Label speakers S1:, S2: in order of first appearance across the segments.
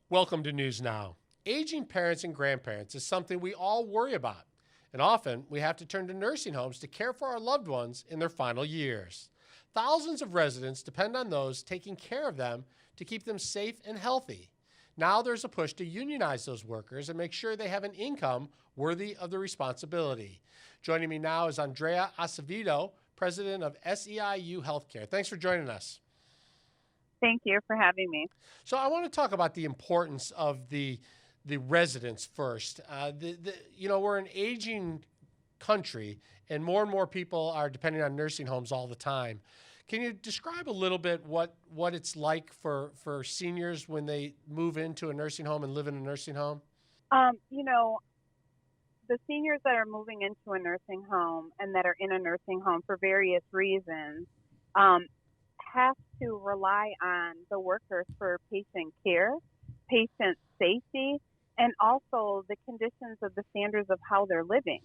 S1: Welcome to News Now. Aging parents and grandparents is something we all worry about, and often we have to turn to nursing homes to care for our loved ones in their final years. Thousands of residents depend on those taking care of them to keep them safe and healthy. Now there's a push to unionize those workers and make sure they have an income worthy of the responsibility. Joining me now is Andrea Acevedo, president of SEIU Healthcare. Thanks for joining us.
S2: Thank you for having me.
S1: So I want to talk about the importance of the residents first. We're an aging country, and more people are depending on nursing homes all the time. Can you describe a little bit what it's like for seniors when they move into a nursing home and live in a nursing home?
S2: The seniors that are moving into a nursing home and that are in a nursing home for various reasons have to rely on the workers for patient care, patient safety, and also the conditions of the standards of how they're living.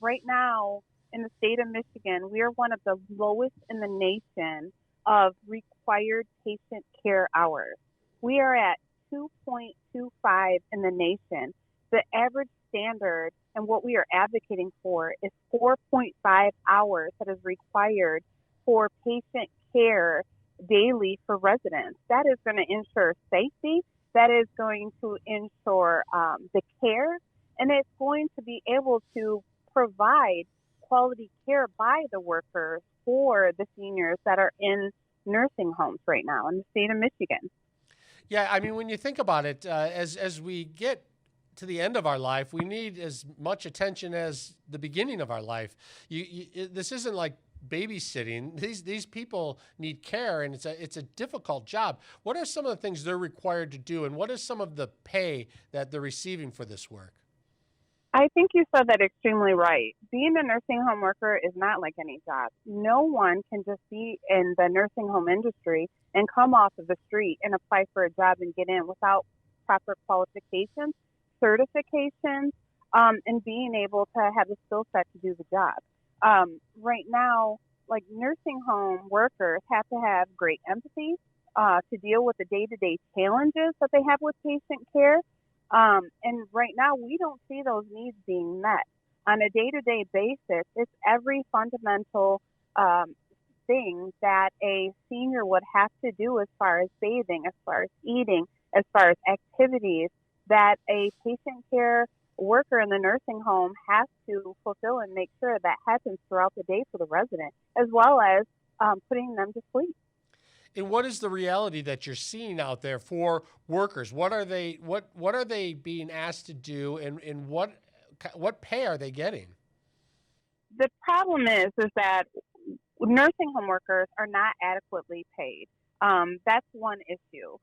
S2: Right now, in the state of Michigan, we are one of the lowest in the nation of required patient care hours. We are at 2.25 in the nation. The average standard and what we are advocating for is 4.5 hours that is required for patient care daily for residents. That is going to ensure safety. That is going to ensure the care, and it's going to be able to provide quality care by the workers for the seniors that are in nursing homes right now in the state of Michigan.
S1: Yeah, I mean, when you think about it, as we get to the end of our life, we need as much attention as the beginning of our life. This isn't like babysitting. These people need care, and it's a difficult job. What are some of the things they're required to do, and what is some of the pay that they're receiving for this work?
S2: I think you said that extremely right. Being a nursing home worker is not like any job. No one can just be in the nursing home industry and come off of the street and apply for a job and get in without proper qualifications, certifications, and being able to have the skill set to do the job. Right now, like nursing home workers have to have great empathy to deal with the day-to-day challenges that they have with patient care. And right now, we don't see those needs being met. On a day-to-day basis, it's every fundamental thing that a senior would have to do as far as bathing, as far as eating, as far as activities that a patient care worker in the nursing home has to fulfill and make sure that happens throughout the day for the resident, as well as putting them to sleep.
S1: And what is the reality that you're seeing out there for workers? What are they being asked to do, and what pay are they getting?
S2: The problem is that nursing home workers are not adequately paid. That's one issue.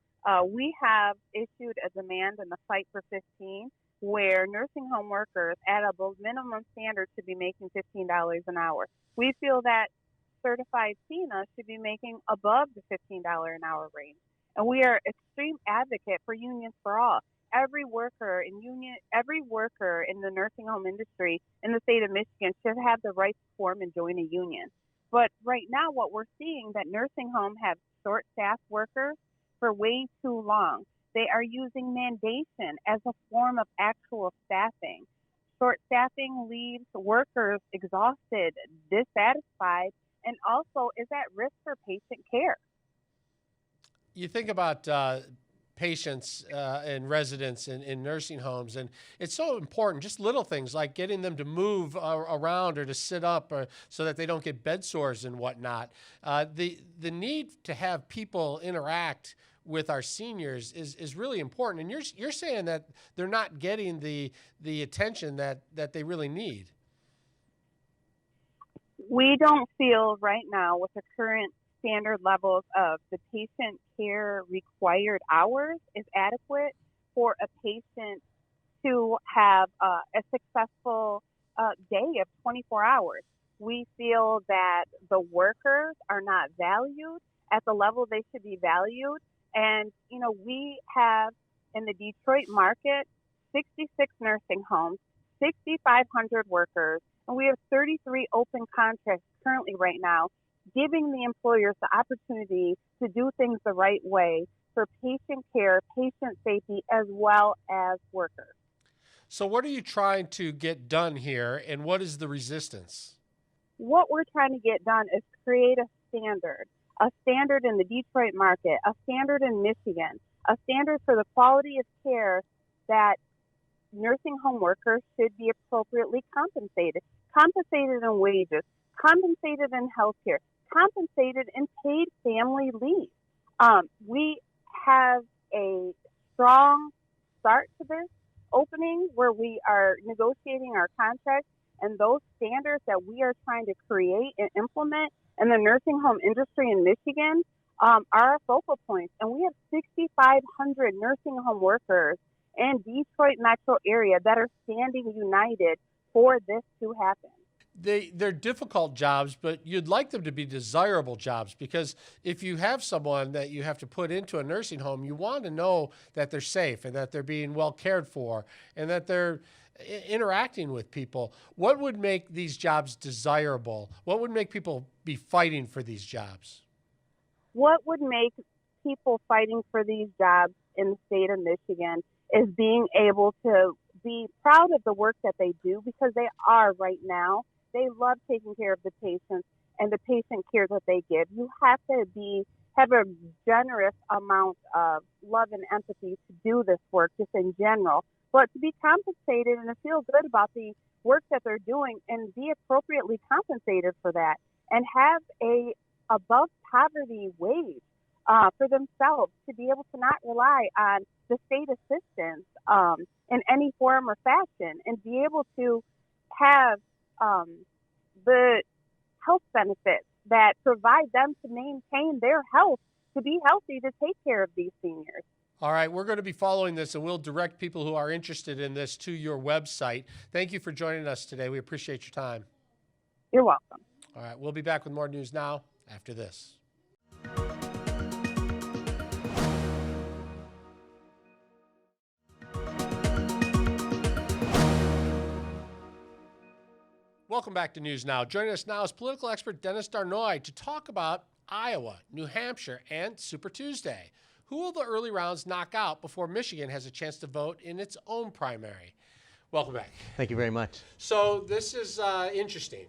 S2: We have issued a demand in the Fight for 15 where nursing home workers at a minimum standard should be making $15 an hour. We feel that certified CNA should be making above the $15 an hour range. And we are extreme advocate for unions for all. Every worker in the nursing home industry in the state of Michigan should have the right to form and join a union. But right now what we're seeing that nursing homes have short staffed workers for way too long. They are using mandation as a form of actual staffing. Short staffing leaves workers exhausted, dissatisfied, and also is at risk for patient care.
S1: You think about patients and residents in nursing homes, and it's so important, just little things like getting them to move around or to sit up or so that they don't get bed sores and whatnot. The need to have people interact with our seniors is really important. And you're saying that they're not getting the attention that they really need.
S2: We don't feel right now with the current standard levels of the patient care required hours is adequate for a patient to have a successful day of 24 hours. We feel that the workers are not valued at the level they should be valued. And, we have in the Detroit market 66 nursing homes, 6,500 workers, and we have 33 open contracts currently right now, giving the employers the opportunity to do things the right way, for patient care, patient safety, as well as workers.
S1: So what are you trying to get done here, and what is the resistance?
S2: What we're trying to get done is create a standard in the Detroit market, a standard in Michigan, a standard for the quality of care that nursing home workers should be appropriately compensated in wages, compensated in health care, compensated in paid family leave. We have a strong start to this opening where we are negotiating our contracts, and those standards that we are trying to create and implement in the nursing home industry in Michigan are our focal points. And we have 6,500 nursing home workers in Detroit metro area that are standing united for this to happen.
S1: They're difficult jobs, but you'd like them to be desirable jobs, because if you have someone that you have to put into a nursing home, you want to know that they're safe and that they're being well cared for and that they're interacting with people. What would make these jobs desirable? What would make people be fighting for these jobs?
S2: What would make people fighting for these jobs in the state of Michigan is being able to be proud of the work that they do, because they are right now. They love taking care of the patients and the patient care that they give. You have to have a generous amount of love and empathy to do this work, just in general, but to be compensated and to feel good about the work that they're doing and be appropriately compensated for that, and have a above poverty wage for themselves, to be able to not rely on the state assistance in any form or fashion, and be able to have the health benefits that provide them to maintain their health, to be healthy, to take care of these seniors.
S1: All right, we're going to be following this, and we'll direct people who are interested in this to your website. Thank you for joining us today. We appreciate your time.
S2: You're welcome.
S1: All right, we'll be back with more news now after this. Welcome back to News Now. Joining us now is political expert Dennis Darnoy to talk about Iowa, New Hampshire, and Super Tuesday. Who will the early rounds knock out before Michigan has a chance to vote in its own primary? Welcome back.
S3: Thank you very much.
S1: So this is interesting.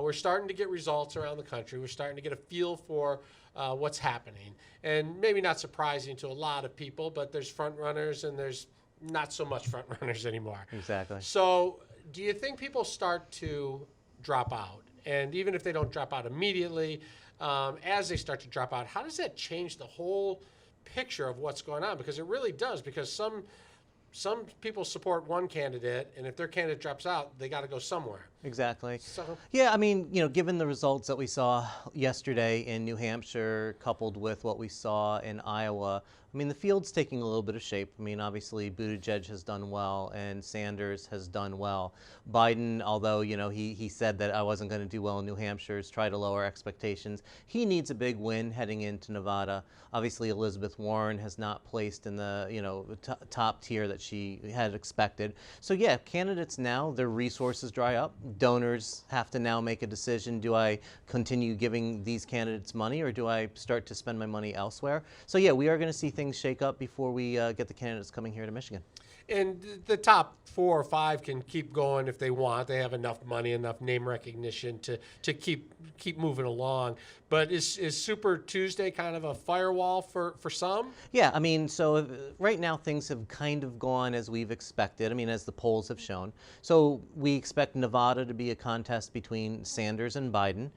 S1: We're starting to get results around the country. We're starting to get a feel for what's happening. And maybe not surprising to a lot of people, but there's front runners and there's not so much front runners anymore.
S3: Exactly.
S1: So do you think people start to drop out? And even if they don't drop out immediately, as they start to drop out, how does that change the whole picture of what's going on? Because it really does, because some people support one candidate, and if their candidate drops out, they got to go somewhere.
S3: Exactly.
S1: So,
S3: yeah, I mean, given the results that we saw yesterday in New Hampshire, coupled with what we saw in Iowa, I mean, the field's taking a little bit of shape. I mean, obviously, Buttigieg has done well, and Sanders has done well. Biden, although, he said that I wasn't going to do well in New Hampshire, has tried to lower expectations. He needs a big win heading into Nevada. Obviously, Elizabeth Warren has not placed in the, top tier that she had expected. So, yeah, candidates now, their resources dry up. Donors have to now make a decision. Do I continue giving these candidates money, or do I start to spend my money elsewhere? So, yeah, we are going to see things shake up before we get the candidates coming here to Michigan.
S1: And the top 4 or 5 can keep going if they want. They have enough money, enough name recognition to keep moving along. But is Super Tuesday kind of a firewall for some?
S3: Yeah, I mean, so right now things have kind of gone as we've expected. I mean, as the polls have shown. So we expect Nevada to be a contest between Sanders and Biden.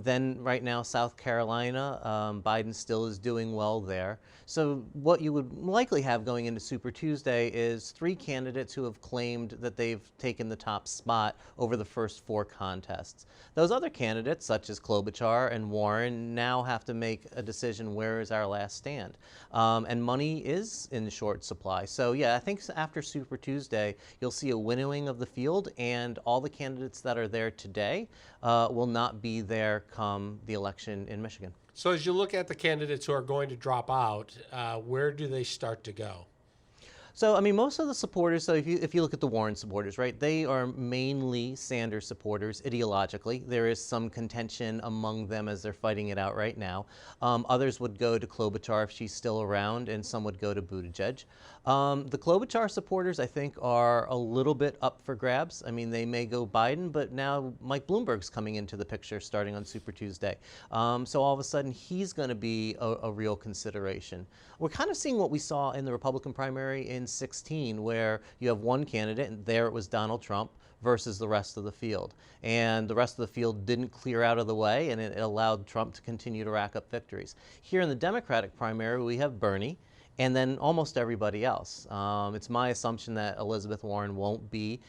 S3: Then right now, South Carolina, Biden still is doing well there. So what you would likely have going into Super Tuesday is 3 candidates who have claimed that they've taken the top spot over the first 4 contests. Those other candidates, such as Klobuchar and Warren, now have to make a decision, where is our last stand? And money is in short supply. So yeah, I think after Super Tuesday, you'll see a winnowing of the field, and all the candidates that are there today will not be there come the election in Michigan.
S1: So as you look at the candidates who are going to drop out, where do they start to go?
S3: So, I mean, most of the supporters, so if you look at the Warren supporters, right, they are mainly Sanders supporters ideologically. There is some contention among them as they're fighting it out right now. Others would go to Klobuchar if she's still around, and some would go to Buttigieg. The Klobuchar supporters, I think, are a little bit up for grabs. I mean, they may go Biden, but now Mike Bloomberg's coming into the picture starting on Super Tuesday. So all of a sudden, he's going to be a real consideration. We're kind of seeing what we saw in the Republican primary in 16, where you have one candidate, and there it was Donald Trump, versus the rest of the field. And the rest of the field didn't clear out of the way, and it allowed Trump to continue to rack up victories. Here in the Democratic primary, we have Bernie, and then almost everybody else. It's my assumption that Elizabeth Warren won't be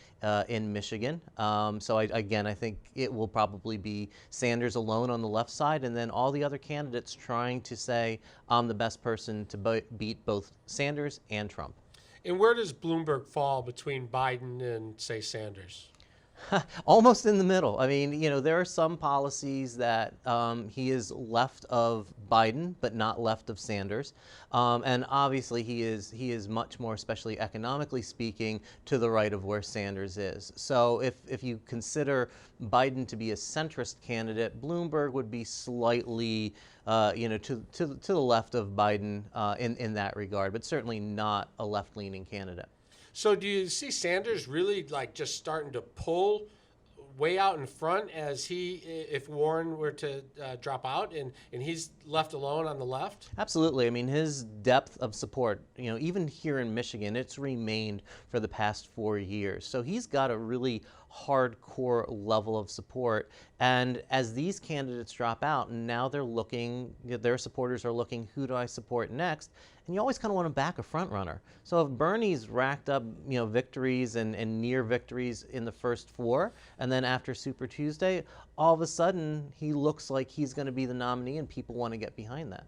S3: in Michigan. So I think it will probably be Sanders alone on the left side, and then all the other candidates trying to say, I'm the best person to beat both Sanders and Trump.
S1: And where does Bloomberg fall between Biden and, say, Sanders?
S3: Almost in the middle. I mean, there are some policies that he is left of Biden, but not left of Sanders. And obviously, he is much more, especially economically speaking, to the right of where Sanders is. So if you consider Biden to be a centrist candidate, Bloomberg would be slightly, to the left of Biden in that regard, but certainly not a left-leaning candidate.
S1: So do you see Sanders really just starting to pull way out in front if Warren were to drop out and he's left alone on the left?
S3: Absolutely. I mean, his depth of support, even here in Michigan, it's remained for the past 4 years. So he's got a really hardcore level of support. And as these candidates drop out, now their supporters are looking, who do I support next? And you always kind of want to back a front runner. So if Bernie's racked up, victories and near victories in the first 4, and then after Super Tuesday, all of a sudden he looks like he's going to be the nominee, and people want to get behind that.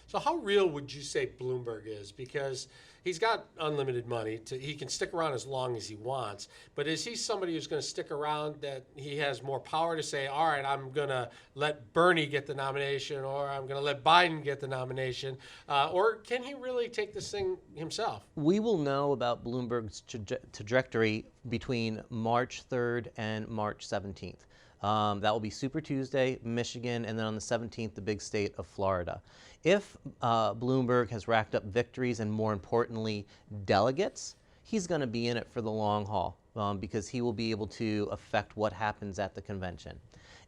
S1: So how real would you say Bloomberg is? Because he's got unlimited money. He can stick around as long as he wants. But is he somebody who's going to stick around that he has more power to say, all right, I'm going to let Bernie get the nomination, or I'm going to let Biden get the nomination? Or can he really take this thing himself?
S3: We will know about Bloomberg's trajectory between March 3rd and March 17th. That will be Super Tuesday, Michigan, and then on the 17th, the big state of Florida. If Bloomberg has racked up victories and, more importantly, delegates, he's going to be in it for the long haul because he will be able to affect what happens at the convention.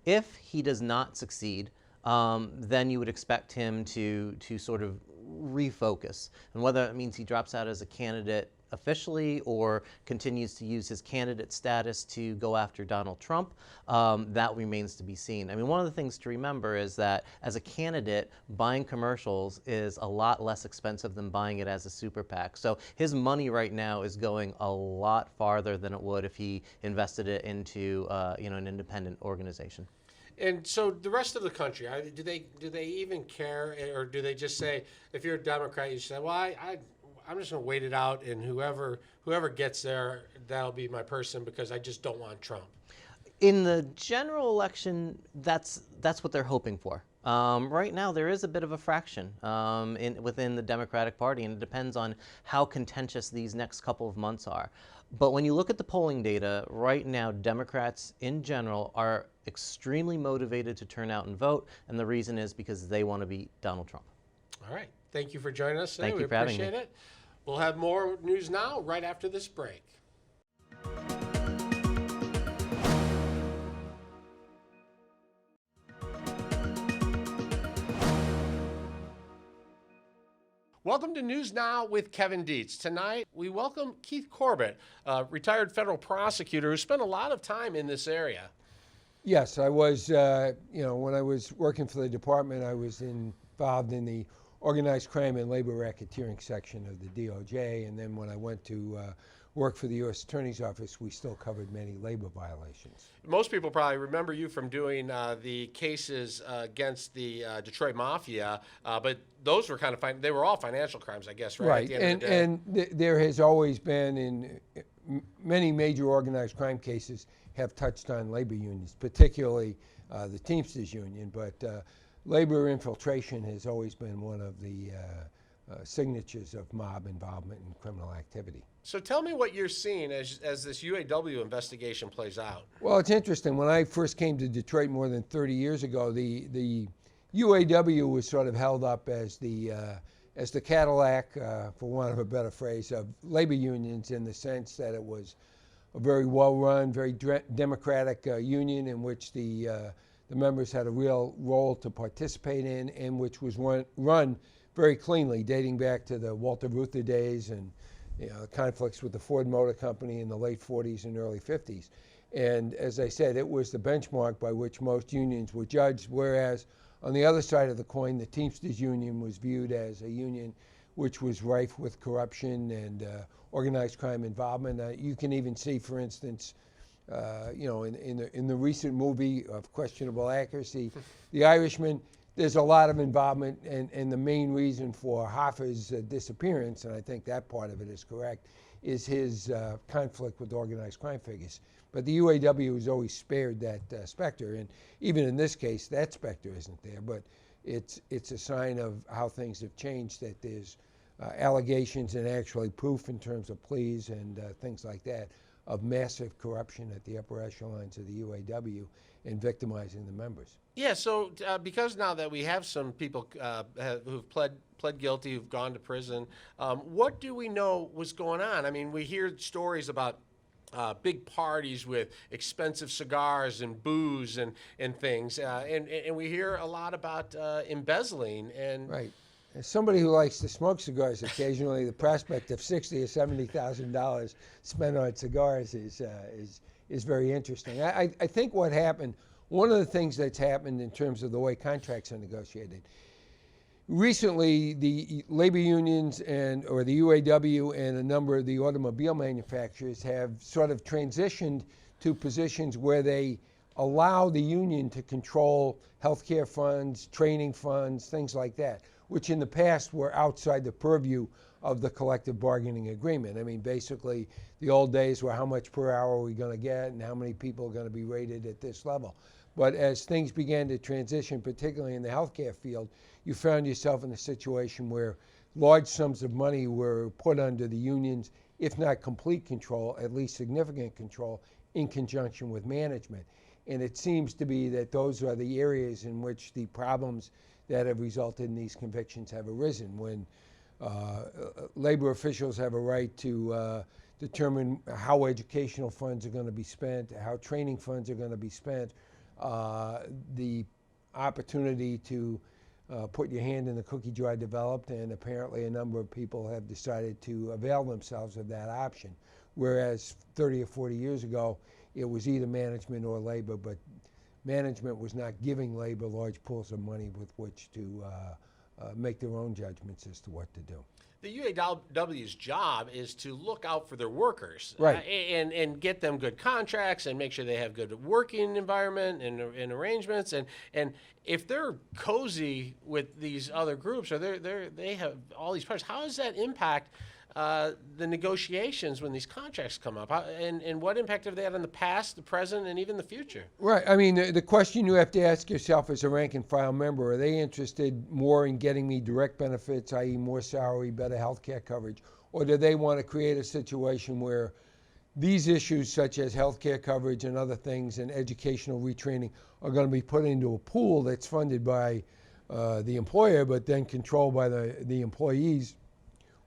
S3: If he does not succeed, then you would expect him to sort of refocus. And whether that means he drops out as a candidate officially or continues to use his candidate status to go after Donald Trump, that remains to be seen. I mean, one of the things to remember is that as a candidate, buying commercials is a lot less expensive than buying it as a super PAC. So his money right now is going a lot farther than it would if he invested it into an independent organization.
S1: And so the rest of the country, do they even care, or do they just say, if you're a Democrat, you say, well, I'm just going to wait it out, and whoever gets there, that'll be my person because I just don't want Trump?
S3: In the general election, that's what they're hoping for. Right now, there is a bit of a fraction within the Democratic Party, and it depends on how contentious these next couple of months are. But when you look at the polling data, right now, Democrats in general are extremely motivated to turn out and vote, and the reason is because they want to beat Donald Trump.
S1: All right. Thank you for joining us today.
S3: Thank you for having me.
S1: We appreciate it. We'll have more news now right after this break. Welcome to News Now with Kevin Dietz. Tonight, we welcome Keith Corbett, a retired federal prosecutor who spent a lot of time in this area.
S4: Yes, I was, when I was working for the department, I was involved in the organized crime and labor racketeering section of the DOJ, and then when I went to work for the U.S. Attorney's Office, we still covered many labor violations.
S1: Most people probably remember you from doing the cases against the Detroit Mafia, but those were kind of they were all financial crimes, I guess, right?
S4: Right,
S1: at the end of the day.
S4: and there has always been, in many major organized crime cases, have touched on labor unions, particularly the Teamsters Union, but labor infiltration has always been one of the signatures of mob involvement in criminal activity.
S1: So tell me what you're seeing as this UAW investigation plays out.
S4: Well, it's interesting. When I first came to Detroit more than 30 years ago, the UAW was sort of held up as the Cadillac, for want of a better phrase, of labor unions, in the sense that it was a very well-run, very democratic union in which the members had a real role to participate in, and which was run very cleanly, dating back to the Walter Reuther days and conflicts with the Ford Motor Company in the late 40s and early 50s. And as I said, it was the benchmark by which most unions were judged, whereas on the other side of the coin, the Teamsters Union was viewed as a union which was rife with corruption and organized crime involvement. You can even see, for instance, in the recent movie of questionable accuracy, The Irishman, there's a lot of involvement, and the main reason for Hoffa's disappearance, and I think that part of it is correct, is his conflict with organized crime figures. But the UAW has always spared that specter, and even in this case, that specter isn't there. But it's a sign of how things have changed, that there's allegations and actually proof in terms of pleas and things like that of massive corruption at the upper echelons of the UAW and victimizing the members.
S1: Yeah, so because now that we have some people who've pled guilty, who've gone to prison, what do we know was going on? I mean, we hear stories about big parties with expensive cigars and booze and things, and we hear a lot about embezzling. And
S4: right. As somebody who likes to smoke cigars occasionally, the prospect of $60,000 or $70,000 spent on cigars is very interesting. I think what happened, one of the things that's happened in terms of the way contracts are negotiated, recently the labor unions or the UAW and a number of the automobile manufacturers have sort of transitioned to positions where they allow the union to control healthcare funds, training funds, things like that, which in the past were outside the purview of the collective bargaining agreement. I mean, basically, the old days were how much per hour are we going to get and how many people are going to be rated at this level. But as things began to transition, particularly in the healthcare field, you found yourself in a situation where large sums of money were put under the unions, if not complete control, at least significant control, in conjunction with management. And it seems to be that those are the areas in which the problems that have resulted in these convictions have arisen, when labor officials have a right to determine how educational funds are going to be spent, how training funds are going to be spent, the opportunity to put your hand in the cookie jar developed, and apparently a number of people have decided to avail themselves of that option. Whereas 30 or 40 years ago, it was either management or labor, but management was not giving labor large pools of money with which to make their own judgments as to what to do.
S1: The UAW's job is to look out for their workers,
S4: right,
S1: and get them good contracts and make sure they have good working environment and arrangements. And if they're cozy with these other groups, or they have all these parties, how does that impact the negotiations when these contracts come up? And what impact have they had on the past, the present, and even the future?
S4: Right. I mean, the question you have to ask yourself as a rank and file member, are they interested more in getting me direct benefits, i.e. more salary, better health care coverage, or do they want to create a situation where these issues such as health care coverage and other things and educational retraining are going to be put into a pool that's funded by the employer but then controlled by the employees,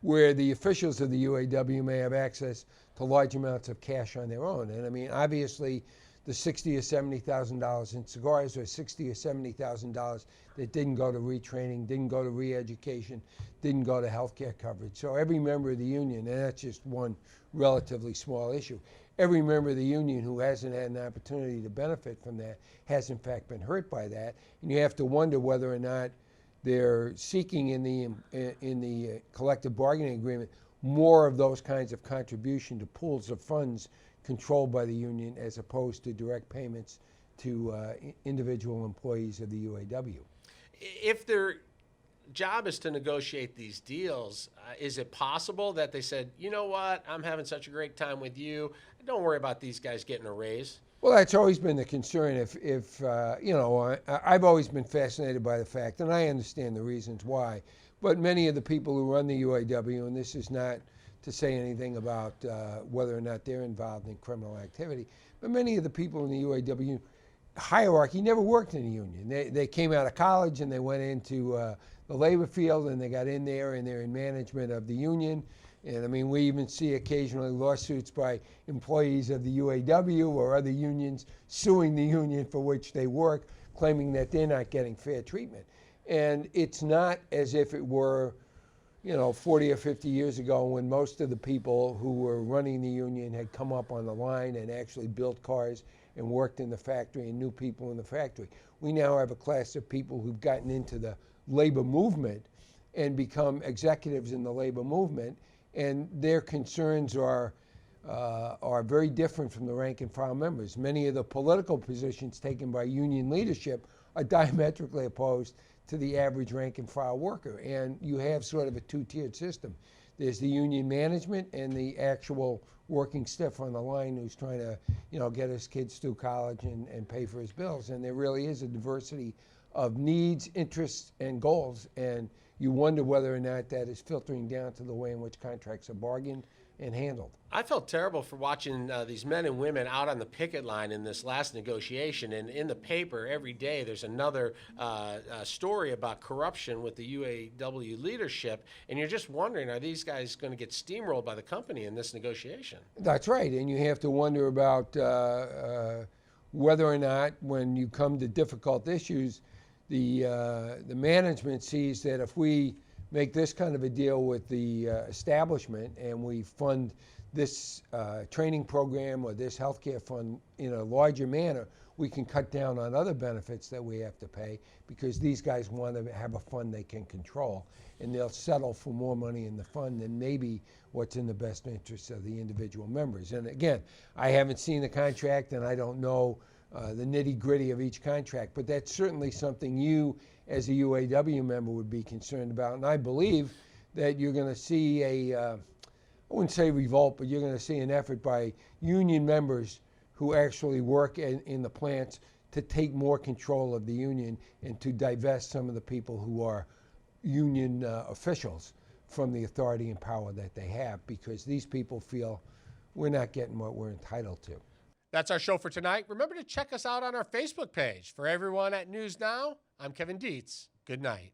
S4: where the officials of the UAW may have access to large amounts of cash on their own? And I mean, obviously, the $60,000 or $70,000 in cigars, or $60,000 or $70,000 that didn't go to retraining, didn't go to re-education, didn't go to health care coverage. So every member of the union, and that's just one relatively small issue, every member of the union who hasn't had an opportunity to benefit from that has in fact been hurt by that. And you have to wonder whether or not they're seeking in the collective bargaining agreement more of those kinds of contribution to pools of funds controlled by the union, as opposed to direct payments to individual employees of the UAW.
S1: If their job is to negotiate these deals, is it possible that they said, you know what, I'm having such a great time with you, don't worry about these guys getting a raise?
S4: Well, that's always been the concern. If you know, I've always been fascinated by the fact, and I understand the reasons why, but many of the people who run the UAW, and this is not to say anything about whether or not they're involved in criminal activity, but many of the people in the UAW hierarchy never worked in a union. They came out of college and they went into the labor field and they got in there and they're in management of the union. And I mean, we even see occasionally lawsuits by employees of the UAW or other unions suing the union for which they work, claiming that they're not getting fair treatment. And it's not as if it were, you know, 40 or 50 years ago when most of the people who were running the union had come up on the line and actually built cars and worked in the factory and knew people in the factory. We now have a class of people who've gotten into the labor movement and become executives in the labor movement, and their concerns are very different from the rank and file members. Many of the political positions taken by union leadership are diametrically opposed to the average rank and file worker, and you have sort of a two-tiered system. There's the union management and the actual working stiff on the line who's trying to, you know, get his kids through college and pay for his bills. And there really is a diversity of needs, interests, and goals. And you wonder whether or not that is filtering down to the way in which contracts are bargained and handled.
S1: I felt terrible for watching these men and women out on the picket line in this last negotiation. And in the paper every day, there's another story about corruption with the UAW leadership. And you're just wondering, are these guys going to get steamrolled by the company in this negotiation?
S4: That's right. And you have to wonder about whether or not, when you come to difficult issues, the management sees that if we make this kind of a deal with the establishment and we fund this training program or this healthcare fund in a larger manner, we can cut down on other benefits that we have to pay because these guys want to have a fund they can control, and they'll settle for more money in the fund than maybe what's in the best interest of the individual members. And again, I haven't seen the contract and I don't know the nitty-gritty of each contract, but that's certainly something you as a UAW member would be concerned about. And I believe that you're going to see I wouldn't say revolt, but you're going to see an effort by union members who actually work in the plants to take more control of the union and to divest some of the people who are union officials from the authority and power that they have, because these people feel we're not getting what we're entitled to.
S1: That's our show for tonight. Remember to check us out on our Facebook page. For everyone at News Now, I'm Kevin Dietz. Good night.